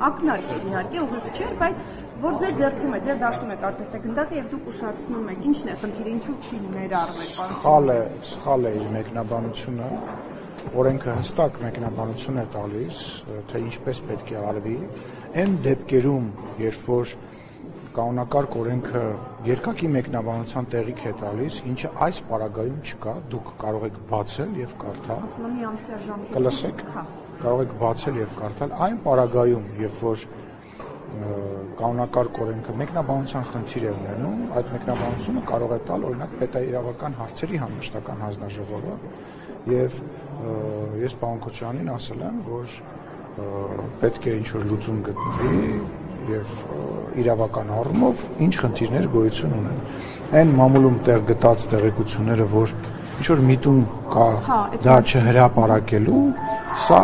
ակնարկ է իհարկե, ուղիղ չէ, բայց որ ձեր ձեռքում է, ձեր դաշտում է կարծես թե գնդակը եւ դուք ուշացնում եք, ինչն է խնդիրը, ինչու չի ներառվել, Սխալ է իր մեկնաբանությունը, օրենքը հստակ մեկնաբանություն է տալիս, թե ինչպես պետք է արվի, այն դեպքերում, երբ որ կանոնակարգ օրենքը երկակի մեկնաբանության տեղիք է տալիս, ինչը այս պարագայում չկա, դուք կարող եք բացել եւ կարդալ։ Կլսեք, կարող եք բացել եւ կարդալ այն պարագայում, երբ որ կանոնակարգ օրենքը մեկնաբանության խնդիր է ունենում, այդ մեկնաբանությունը կարող է տալ օրինակ պետաիրավական հարցերի համապետական հանձնաժողովը եւ ես պարոն Քոչարյանին ասել եմ, որ պետք է ինչ-որ լուծում գտնվի եւ իրավական առումով ինչ խնդիրներ գոյություն ունեն։ Այն մամուլում տեղ գտած տեղեկությունները, որ ինչ-որ միտում կա դա չհրապարակելու, սա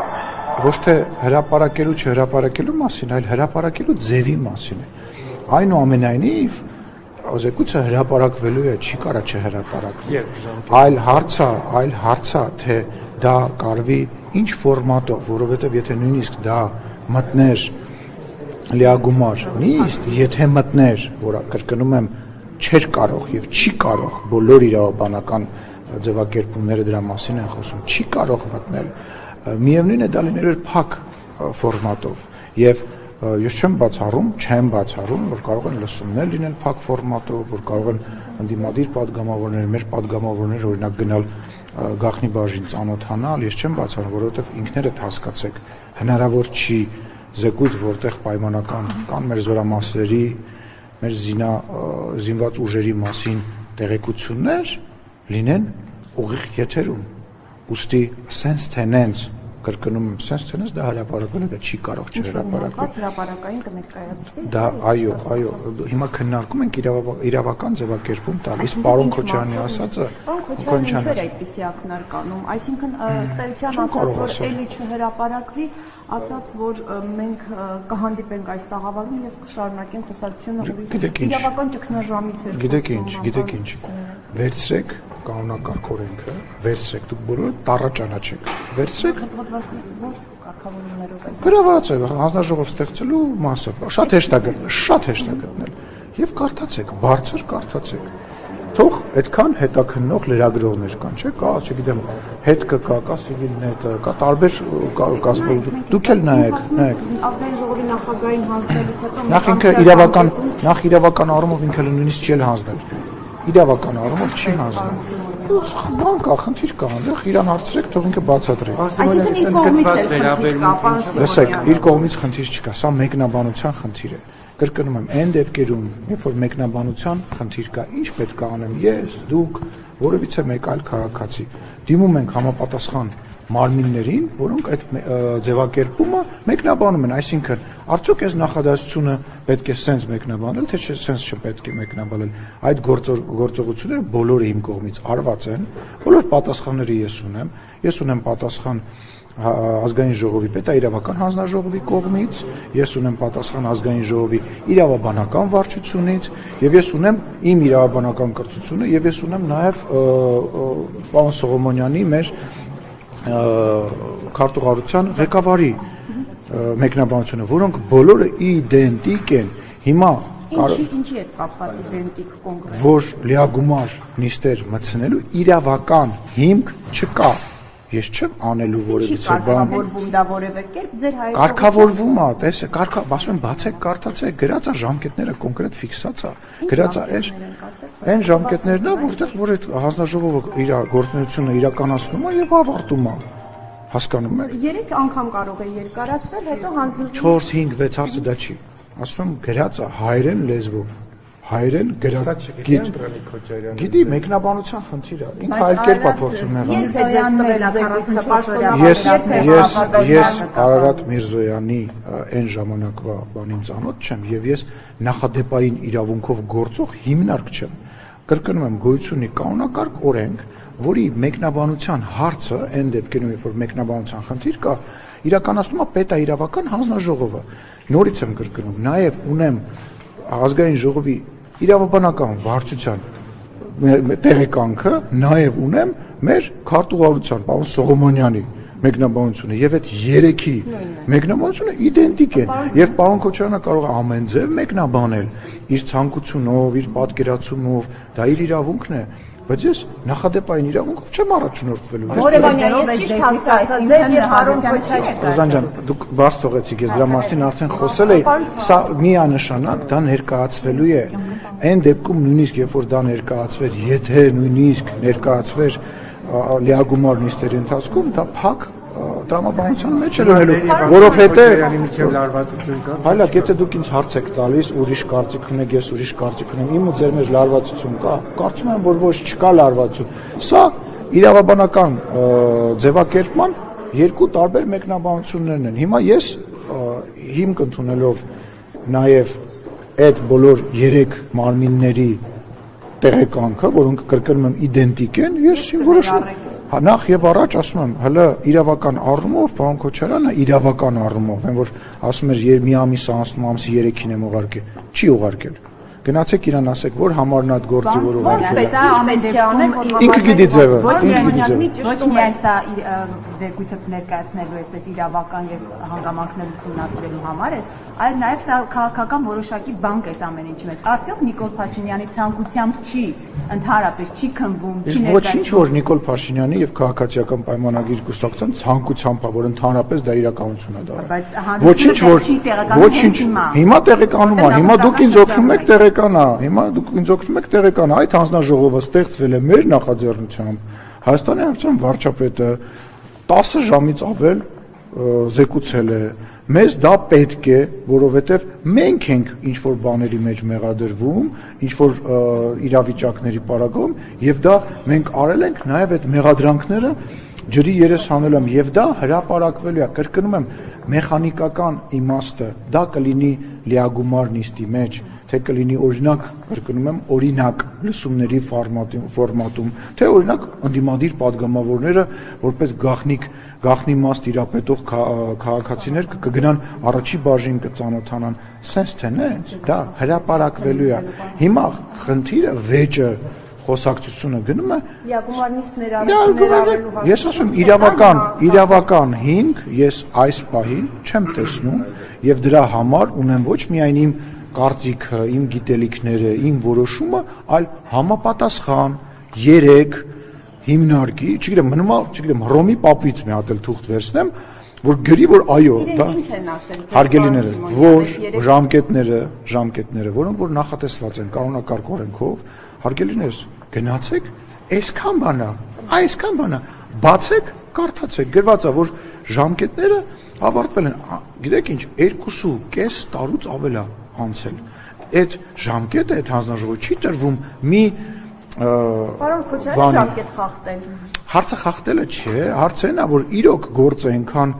ոչ թե հրապարակելու չհրապարակելու մասին, այլ հրապարակելու ձևի մասին է։ Այնուամենայնիվ զեկույցը հրապարակվելու է, չի կարա չհրապարակվի։ Այլ հարցը, թե դա կարվի ինչ ֆորմատով, որովհետև եթե նույնիսկ դա մտներ լիագումար նիստ, եթե մտներ, որ կրկնում եմ, չէր կարող եւ չի կարող բոլոր իրավաբանական ձևակերպումները դրա մասին են խոսում, չի կարող մտնել, միևնույն է դա լինելու փակ ֆորմատով եւ ես չեմ բացառում, որ կարող են լսումներ լինել փակ ֆորմատով, որ կարող են ընդդիմադիր падգամավորներ, մեր падգամավորներ օրինակ գնալ գաղտնի բաժին ծանոթանալ, ես չեմ բացառում, որովհետեւ ինքներդ հասկացեք, հնարավոր չի զեկույց, որտեղ պայմանական կան մեր զորամասերի, մեր զինված ուժերի մասին տեղեկություններ լինեն ուղիղ եթերում։ Ուստի sense tenants կրկնում եմ sense tenants դա հրապարակվել է, դա չի կարող չհրապարակվել։ Հրապարակային կներկայացվի։ Դա այո, հիմա քննարկում ենք իրավական ձևակերպում տալիս պարոն Քոչարյանի ասածը։ Պարոն Քոչարյանը չէր այդպիսի ակնարկ անում, այսինքն ըստ էության ասած, որ էլի չհրապարակվի, ասած, որ մենք կհանդիպենք այս տաղավարում եւ կշարունակենք խոսակցությունը իրավական ճգնաժամից էր։ Գիտեք ինչ, վերցրեք կանոնակարգ օրենքը, վերցրեք, դուք բոլորը տառա ճանաչեք, վերցրեք գրաված է հանձնաժողով ստեղծելու մասը, շատ հեշտ է գտնել եւ կարդացեք, բարձր կարդացեք, թող այդքան հետաքննող լրագրողներ կան, չէ՞, կա, չգիտեմ, հետքը կա Civilnet-ը, կա տարբեր կազմող, դուք էլ նայեք։ Ազգային ժողովի նախագահային հանձնելուց հետո նախ ինքը իրավական առումով ինքը նույնիսկ չի հանձնել, իրավական առումով չի հանձնել։ Բան կա, խնդիր կա, այնտեղ իրան հարցրեք, թող ինքը բացատրի։ Լսեք, իր կողմից խնդիր չկա, սա մեկնաբանության խնդիր է։ Կրկնում եմ, այն դեպքերում, երբ որ մեկնաբանության խնդիր կա, ինչ պետք է անեմ ես, դուք, որևիցե մեկ այլ քաղաքացի, դիմում ենք համապատասխան մարմիններին, որոնք այդ ձևակերպումը մեկնաբանում են, այսինքն, արդյոք այս նախադասությունը պետք է սենց մեկնաբանել, թե սենց չպետք է մեկնաբանել, այդ գործողությունները բոլորը իմ կողմից արված են, բոլոր պատասխանները ես ունեմ պատասխան ազգային ժողովի պետաիրավական հանձնաժողովի կողմից, ես ունեմ պատասխան ազգային ժողովի իրավաբանական վարչությունից եւ ես ունեմ իմ իրավաբանական կրթությունը եւ ես ունեմ նաեւ պարոն Սողոմոնյանի մեր քարտուղարության ղեկավարի մեկնաբանությունը, որոնք բոլորը իդենտիկ են։ Հիմա ինչի հետ կապված իդենտիկ կոնկրետ, որ լիագումար նիստեր մտցնելու իրավական հիմք չկա։ Ես չեմ անելու որևիցե բան։ Կարգավորվում դա որևէ կերպ ձեր հայտնի։ Կարգավորվում է, տեսեք, ասում եմ բացեք, կարդացեք, գրած է ժամկետները կոնկրետ ֆիքսած է։ Գրած է այն ժամկետներն է, որտեղ որ այդ հանձնաժողովը իր գործունեությունը իրականացնում է եւ ավարտում է։ Հասկանում եք։ 3 անգամ կարող է երկարացվել, հետո հանձնվում 4, 5, 6 հարցը դա չի։ Ասում եմ գրած է հայերեն լեզվով։ Հայերեն գրած գիտի մեկնաբանության խնդիրը ինքը այլ կերպ է փորձում եղել։ Ես Արարատ Միրզոյանի այն ժամանակվա բանին ծանոթ չեմ եւ ես նախադեպային իրավունքով գործող հիմնարկ չեմ։ Կրկնում եմ, գոյություն ունի կանոնակարգ օրենք, որի մեկնաբանության հարցը այն դեպքերում, երբ որ մեկնաբանության խնդիր կա, իրականացնում է պետաիրավական հանձնաժողովը։ Նորից եմ կրկնում, նաեւ ունեմ ազգային ժողովի իրավաբանական վարչության տեղեկանքը, նաև ունեմ մեր քարտուղարության պարոն Սողոմոնյանի մեկնաբանությունը եւ այդ երեքի մեկնաբանությունը իդենտիկ է եւ պարոն Քոչարյանը կարող է ամեն ձև մեկնաբանել իր ցանկությունով, իր պատկերացումով, դա իր իրավունքն է, բայց ես նախադեպային իրավունքով չեմ առաջնորդվելու։ Հորեվանյան, ես ճիշտ հասկացա, ձեր եւ Պարոն Քոչարյանը։ Ռոզան ջան, դուք բաց թողեցիք, ես դրա մասին արդեն խոսել էի, սա միանշանակ դա ներկայացվելու է։ Այն դեպքում նույնիսկ երբ որ դա ներկայացվեր, եթե նույնիսկ ներկայացվեր լիագումար նիստերի ընթացքում, դա փակ տրամաբանության մեջ է լինելու, որովհետև հայլակ, եթե դուք ինձ հարց եք տալիս, ուրիշ կարծիք ունեք, ես ուրիշ կարծիք ունեմ, իմ ու ձեր մեջ լարվածություն կա, կարծում եմ, որ ոչ չկա լարվածություն։ Սա իրավաբանական ձևակերպման երկու տարբեր մեկնաբանություններն են։ Հիմա ես հիմք ընդունելով նաև այդ բոլոր 3 մարմինների տեղեկանքը, որոնք կրկնում եմ իդենտիկ են, ես որոշում նախ եւ առաջ ասում եմ, հələ իրավական առումով պարոն Քոչարյանը իրավական առումով, այն որ ասում էր մի ամիս անցնում, ամսի 3-ին եմ ուղարկել, չի ուղարկել։ Գնացեք իրան ասեք, որ համարն այդ գործի որ ուղարկել է։ Ինքը գիտի ձևը, ոչ միայն սա դերգույթը ներկայացնելու այսպես իրավական եւ հանգամանքներ ուսումնասիրելու համար է, այլ նաեւ սա քաղաքական որոշակի բանկ է ամեն ինչի մեջ։ Արդյոք Նիկոլ Փաշինյանի ցանկությամբ չի ընդհանրապես չի քնվում, չի ներկայացնում։ Ոչինչ որ Նիկոլ Փաշինյանի եւ քաղաքացիական պայմանագիր կուսակցության ցանկությամբ է, որ ընդհանրապես դա իրականություն է դառնում։ Ոչինչ որ ոչինչ հիմա տեղեկանում է, հիմա դուք ինձ օգնում եք տեղեկանա, հիմա դուք ինձ օգնում եք տեղեկանա, այդ հանձնաժողովը ստեղծվել է մեր նախաձեռնությամբ։ Հայաստանի Հանրապետության վարչապետը 10 ժամից ավել զեկուցել է, մեզ դա պետք է, որովհետև մենք ենք ինչ-որ բաների մեջ մեղադրվում, ինչ-որ իրավիճակների պարագայում, եւ դա մենք արել ենք նաև այդ մեղադրանքները ջրի երես հանելու եմ, եւ դա հրապարակվելու է, կրկնում եմ, մեխանիկական իմաստը, դա կլինի լիագումար նիստի մեջ, թե կլինի օրինակ, կրկնում եմ, օրինակ լսումների ֆորմատում, թե օրինակ ընդդիմադիր падգամավորները որպես գաղտնի մաս տիրապետող քաղաքացիներ կգնան առաջի բաժին կծանոթանան, sense թե նենց, դա հրապարակվելու է։ Հիմա խնդիրը վեճը խոսակցությունը գնում է ես ասում իրավական հիմք ես այս պահին չեմ տեսնում եւ դրա համար ունեմ ոչ միայն իմ կարծիքը, իմ գիտելիքները, իմ որոշումը, այլ համապատասխան 3 հիմնարկի, չգիտեմ, մնում է, չգիտեմ, Հռոմի պապից մի հատ էլ թուղթ վերցնեմ, որ գրի, որ այո, դա հարգելիները, որ ժամկետները, որոնք որ նախատեսված են կանոնակարգ օրենքով, հարգելիներս, գնացեք, այսքան բանա, բացեք, կարդացեք, գրված է, որ ժամկետները ավարտվել են, գիտեք ինչ, 2.5 տարուց ավել է անցել։ Այդ ժամկետը, այդ հանձնաժողովը չի տրվում մի Պարոն Քոչարյանը ժամկետ խախտել։ Հարցը խախտելը չէ, հարցը նա, որ իրոք գործը այնքան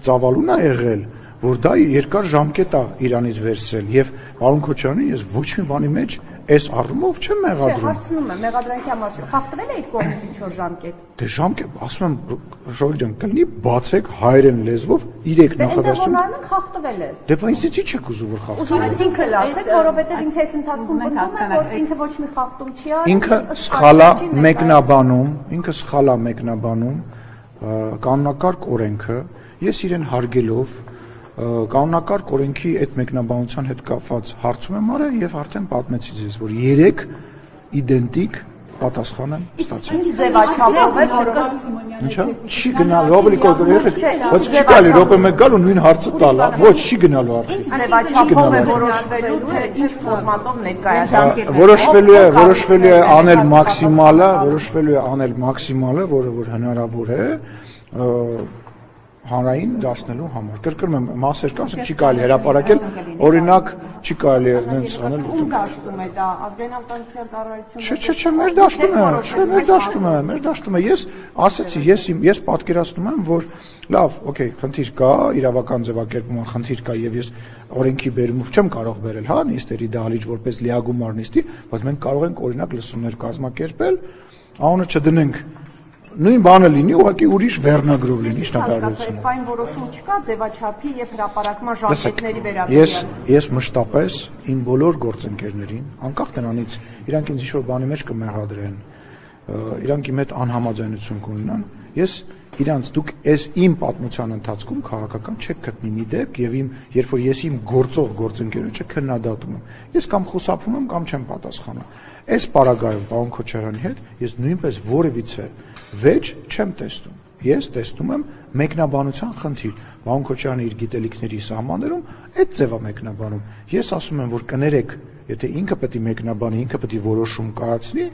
ծավալուն է եղել, որ դա երկար ժամկետ է իրանից վերցրել եւ պարոն Քոչարյանին ես ոչ մի բանի մեջ այս առումով չեմ մեղադրում։ Հարցնում եմ, մեղադրանքի համար խախտվել է այդ կողմից ինչ-որ ժամկետ։ Դե ժամկետ, ասում եմ, Շողի ջան, կլինի բացեք հայերեն լեզվով 3 նախադասություն։ Դե խախտվել է։ Դե բայց ինչի՞ չեք ուզում որ խախտվի։ Ինքը լացեք, որովհետև ինքը այս ընթացքում մտնում է, որ ինքը ոչ մի խախտում չի արել։ Ինքը սխալ է մեկնաբանում կանոնակարգ օրենքը, ես իրեն հարգելով կանոնակարգ օրենքի այդ մեկնաբանության հետ կապված հարցում եմ արել եւ արդեն պատմեցի ձեզ, որ 3 իդենտիկ պատասխան եմ ստացել։ Ինչ ձևաչափով է, Ինչա՞, չի գնալու, ավելի բայց չի գալի, րոպե մեկ գալ ու նույն հարցը տալ, ոչ, չի գնալու արդեն։ Ինչ ձևաչափով է որոշվելու, թե ինչ ֆորմատով ներկայացնել։ Որոշվելու է անել մաքսիմալը, որը որ հնարավոր է հանրային դարձնելու համար։ Կրկնում եմ, մասեր կան, չի կարելի հրապարակել, օրինակ չի կարելի այնց անել։ Ում դաշտում է դա, ազգային անվտանգության ծառայությունը։ Չէ, մեր դաշտում է։ Ես ասեցի, ես պատկերացնում եմ, որ լավ, օքեյ, խնդիր կա, իրավական ձևակերպման խնդիր կա եւ ես օրենքի բերումով չեմ կարող բերել, հա, նիստերի դահլիճ որպես լիագումար նիստի, բայց մենք կարող ենք օրինակ լսումներ կազմակերպել, անունը չդնենք նույն բանը լինի, ուղղակի ուրիշ վերնագրով լինի, շնորհակալություն։ Այն որոշում չկա ձևաչափի եւ հրապարակման ժամկետների վերաբերյալ։ Ես մշտապես իմ բոլոր գործընկերներին, անկախ նրանից, իրանք ինձ ինչ-որ բանի մեջ կմեղադրեն, իրանք իմ հետ անհամաձայնություն կունենան, ես իրանց դուք այս իմ պատմության ընթացքում քաղաքական չեք գտնի մի դեպք եւ երբ որ ես իմ գործող գործընկերոջը քննադատում եմ, ես կամ խուսափում եմ կամ չեմ պատասխանում։ Այս պարագայում պարոն Քոչարյանի հետ ես նույնպես որևիցե վեճ չեմ տեսնում։ Ես տեսնում եմ մեկնաբանության խնդիր։ Պարոն Քոչարյանը իր գիտելիքների սահմաններում այդ ձևա մեկնաբանում։ Ես ասում եմ, որ կներեք, եթե ինքը պետք է մեկնաբանի, ինքը պետք է որոշում կայացնի,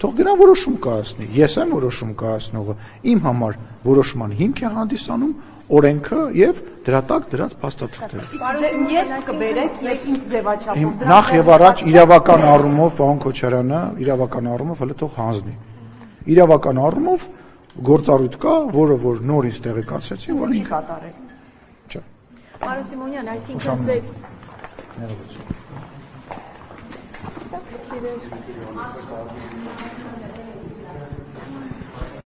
թող գնա որոշում կայացնի։ Ես եմ որոշում կայացնողը։ Իմ համար որոշման հիմք է հանդիսանում օրենքը եւ դրա տակ դրած փաստաթղթերը։ Պարոն երբ կբերեք եւ ինչ ձևաչափով Նախ եւ առաջ իրավական առումով պարոն Քոչարյանը իրավական առումով հələ թող հանձնի։ Իրավական առումով գործառույթ կա, որը որ նորից տեղեկացրեցին, որ ինքը կատարել։ Չէ։ Պարոն Սիմոնյան, այսինքն Ներողություն։